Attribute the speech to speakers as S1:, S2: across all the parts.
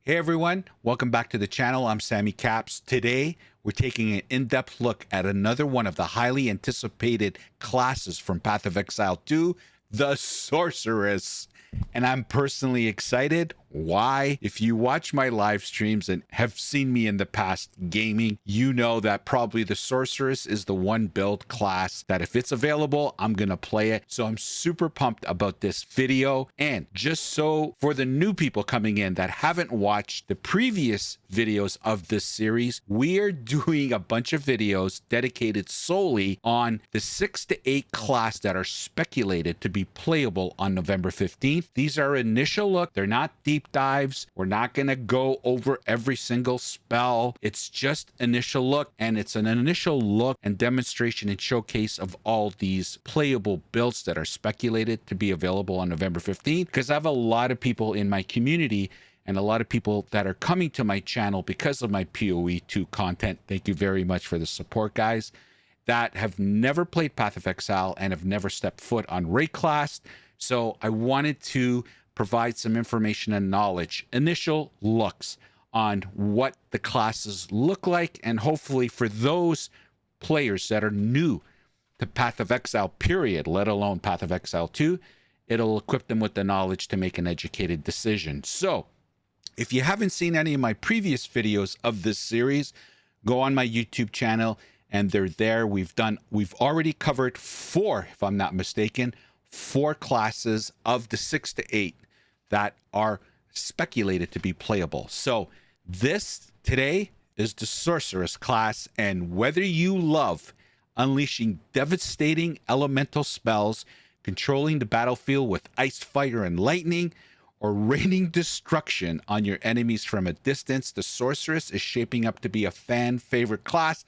S1: Hey everyone, welcome back to the channel. I'm SamyCaps. Today, we're taking an in-depth look at another one of the highly anticipated classes from Path of Exile 2, the Sorceress. And I'm personally excited. Why? If you watch my live streams and have seen me in the past gaming, you know that probably the Sorceress is the one build class that if it's available, I'm gonna play it. So I'm super pumped about this video. And just so for the new people coming in that haven't watched the previous videos of this series, we are doing a bunch of videos dedicated solely on the 6 to 8 class that are speculated to be playable on November 15th. These are initial look. They're not deep dives. We're not going to go over every single spell. It's just initial look, and it's an initial look and demonstration and showcase of all these playable builds that are speculated to be available on November 15th, because I have a lot of people in my community and a lot of people that are coming to my channel because of my PoE 2 content. Thank you very much for the support, guys, that have never played Path of Exile and have never stepped foot on raid class. So I wanted to provide some information and knowledge, initial looks on what the classes look like, and hopefully for those players that are new to Path of Exile, period, let alone Path of Exile 2, it'll equip them with the knowledge to make an educated decision. So if you haven't seen any of my previous videos of this series, go on my YouTube channel and they're there. We've already covered 4, if I'm not mistaken, 4 classes of the 6 to 8 that are speculated to be playable. So this today is the Sorceress class, and whether you love unleashing devastating elemental spells, controlling the battlefield with ice, fire, and lightning, or raining destruction on your enemies from a distance, the Sorceress is shaping up to be a fan favorite class.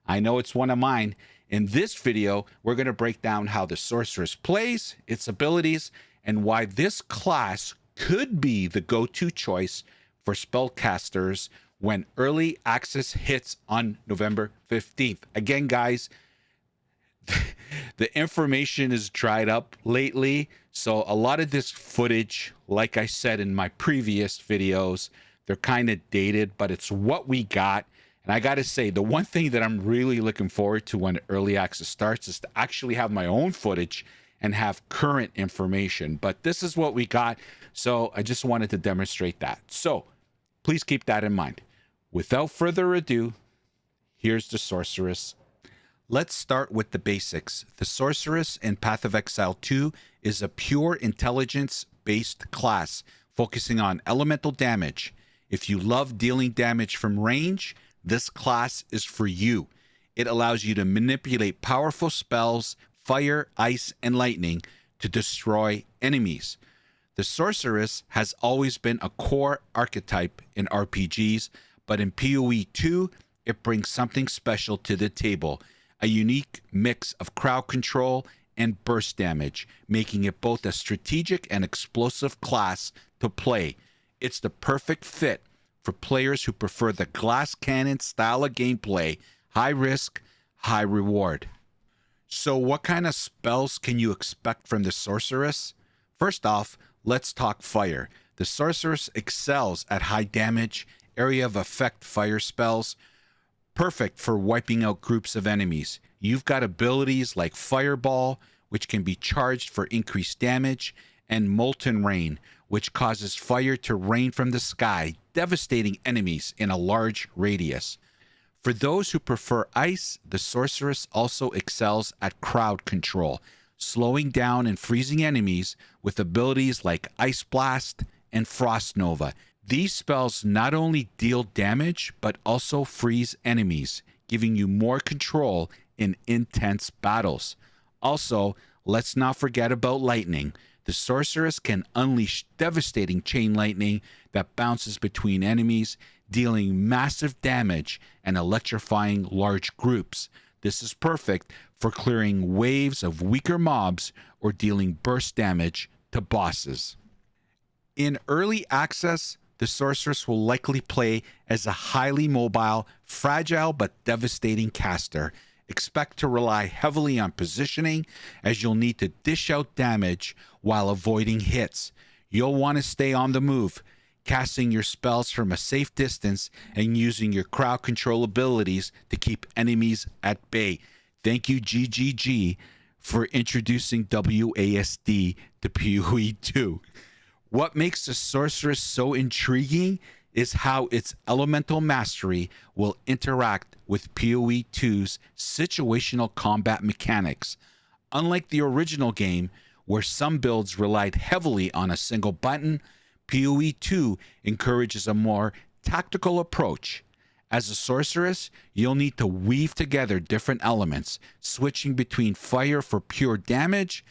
S1: I know it's one of mine. In this video, we're going to break down how the Sorceress plays, its abilities, and why this class could be the go-to choice for spellcasters when early access hits on November 15th. Again, guys, the information is dried up lately, so a lot of this footage, like I said in my previous videos, they're kind of dated, but it's what we got. And I got to say, the one thing that I'm really looking forward to when early access starts is to actually have my own footage and have current information. But this is what we got, so I just wanted to demonstrate that. So please keep that in mind. Without further ado, here's the Sorceress. Let's start with the basics. The Sorceress in Path of Exile 2 is a pure intelligence-based class focusing on elemental damage. If you love dealing damage from range, this class is for you. It allows you to manipulate powerful spells, fire, ice, and lightning to destroy enemies. The Sorceress has always been a core archetype in RPGs, but in PoE 2, it brings something special to the table, a unique mix of crowd control and burst damage, making it both a strategic and explosive class to play. It's the perfect fit for players who prefer the glass cannon style of gameplay, high risk, high reward. So what kind of spells can you expect from the Sorceress? First off, let's talk fire. The Sorceress excels at high damage, area of effect fire spells, perfect for wiping out groups of enemies. You've got abilities like Fireball, which can be charged for increased damage, and Molten Rain, which causes fire to rain from the sky, devastating enemies in a large radius. For those who prefer ice, the Sorceress also excels at crowd control, slowing down and freezing enemies with abilities like Ice Blast and Frost Nova. These spells not only deal damage, but also freeze enemies, giving you more control in intense battles. Also, let's not forget about lightning. The Sorceress can unleash devastating chain lightning that bounces between enemies, dealing massive damage and electrifying large groups. This is perfect for clearing waves of weaker mobs or dealing burst damage to bosses. In early access, the Sorceress will likely play as a highly mobile, fragile but devastating caster. Expect to rely heavily on positioning, as you'll need to dish out damage while avoiding hits. You'll want to stay on the move, casting your spells from a safe distance and using your crowd control abilities to keep enemies at bay. Thank you, GGG, for introducing WASD to PoE 2. What makes the Sorceress so intriguing is how its elemental mastery will interact with PoE 2's situational combat mechanics. Unlike the original game, where some builds relied heavily on a single button, PoE 2 encourages a more tactical approach. As a sorceress, you'll need to weave together different elements, switching between fire for pure damage,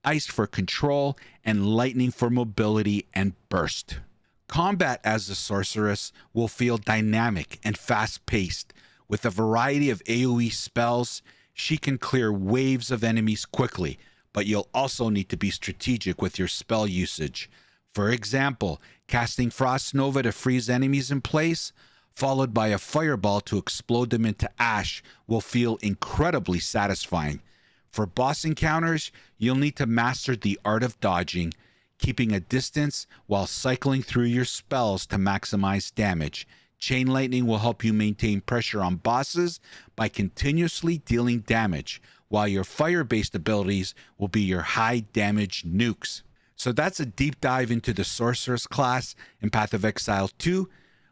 S1: ice for control, and lightning for mobility and burst. Combat as a sorceress will feel dynamic and fast-paced. With a variety of AoE spells, she can clear waves of enemies quickly, but you'll also need to be strategic with your spell usage. For example, casting Frost Nova to freeze enemies in place, followed by a fireball to explode them into ash, will feel incredibly satisfying. For boss encounters, you'll need to master the art of dodging, keeping a distance while cycling through your spells to maximize damage. Chain Lightning will help you maintain pressure on bosses by continuously dealing damage, while your fire-based abilities will be your high-damage nukes. So that's a deep dive into the Sorceress class in Path of Exile 2.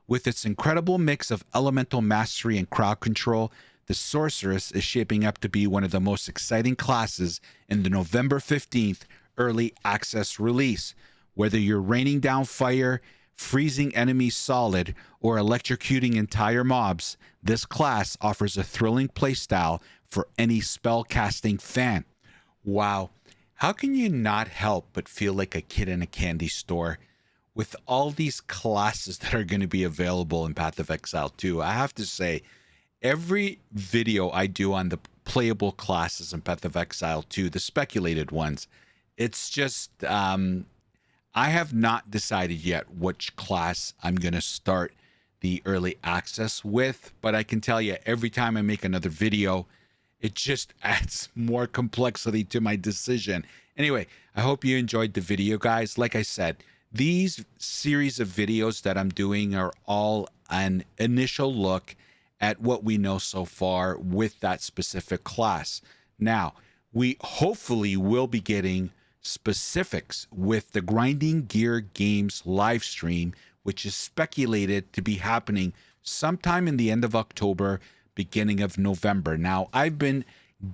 S1: With its incredible mix of elemental mastery and crowd control, the Sorceress is shaping up to be one of the most exciting classes in the November 15th early access release. Whether you're raining down fire, freezing enemies solid, or electrocuting entire mobs, this class offers a thrilling playstyle for any spellcasting fan. Wow, how can you not help but feel like a kid in a candy store? With all these classes that are going to be available in Path of Exile 2, I have to say, every video I do on the playable classes in Path of Exile 2, the speculated ones, it's just, I have not decided yet which class I'm going to start the early access with, but I can tell you every time I make another video, it just adds more complexity to my decision. Anyway, I hope you enjoyed the video, guys. Like I said, these series of videos that I'm doing are all an initial look at what we know so far with that specific class. Now, we hopefully will be getting specifics with the Grinding Gear Games live stream, which is speculated to be happening sometime in the end of October, beginning of November. Now, I've been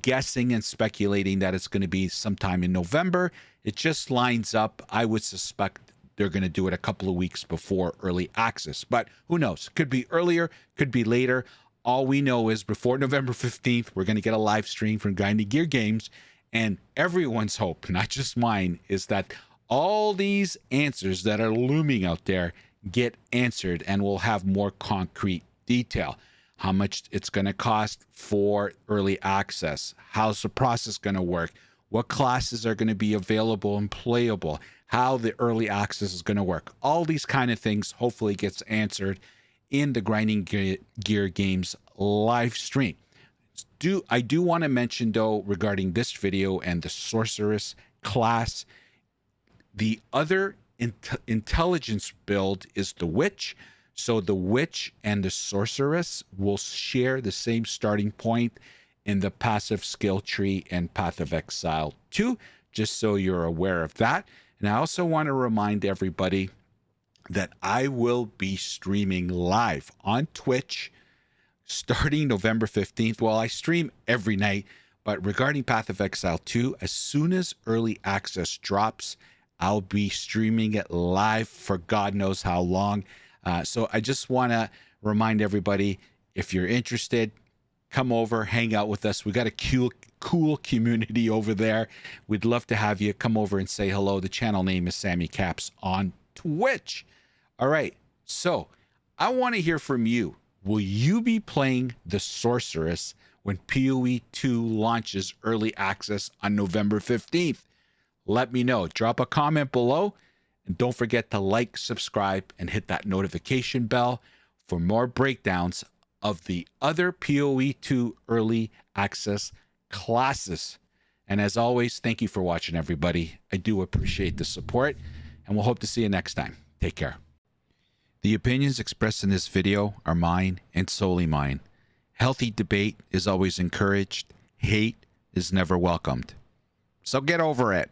S1: guessing and speculating that it's going to be sometime in November. It just lines up. I would suspect they're going to do it a couple of weeks before early access, but who knows? Could be earlier, could be later. All we know is before November 15th, we're going to get a live stream from Grinding Gear Games. And everyone's hope, not just mine, is that all these answers that are looming out there get answered and we'll have more concrete detail. How much it's going to cost for early access, how's the process going to work, what classes are going to be available and playable, how the early access is going to work. All these kind of things hopefully gets answered in the Grinding Gear Games live stream. I do want to mention, though, regarding this video and the Sorceress class, the other intelligence build is the Witch. So the Witch and the Sorceress will share the same starting point in the passive skill tree in Path of Exile 2, just so you're aware of that. And I also want to remind everybody that I will be streaming live on Twitch starting November 15th. Well, I stream every night, but regarding Path of Exile 2, as soon as early access drops, I'll be streaming it live for God knows how long. So I just want to remind everybody, if you're interested, come over, hang out with us. We got a cool community over there. We'd love to have you come over and say hello. The channel name is SamyCaps on Twitch. All right, so I want to hear from you. Will you be playing the Sorceress when PoE 2 launches early access on November 15th? Let me know. Drop a comment below. And don't forget to like, subscribe, and hit that notification bell for more breakdowns of the other PoE 2 early access classes. And as always, thank you for watching, everybody. I do appreciate the support, and we'll hope to see you next time. Take care. The opinions expressed in this video are mine and solely mine. Healthy debate is always encouraged. Hate is never welcomed. So get over it.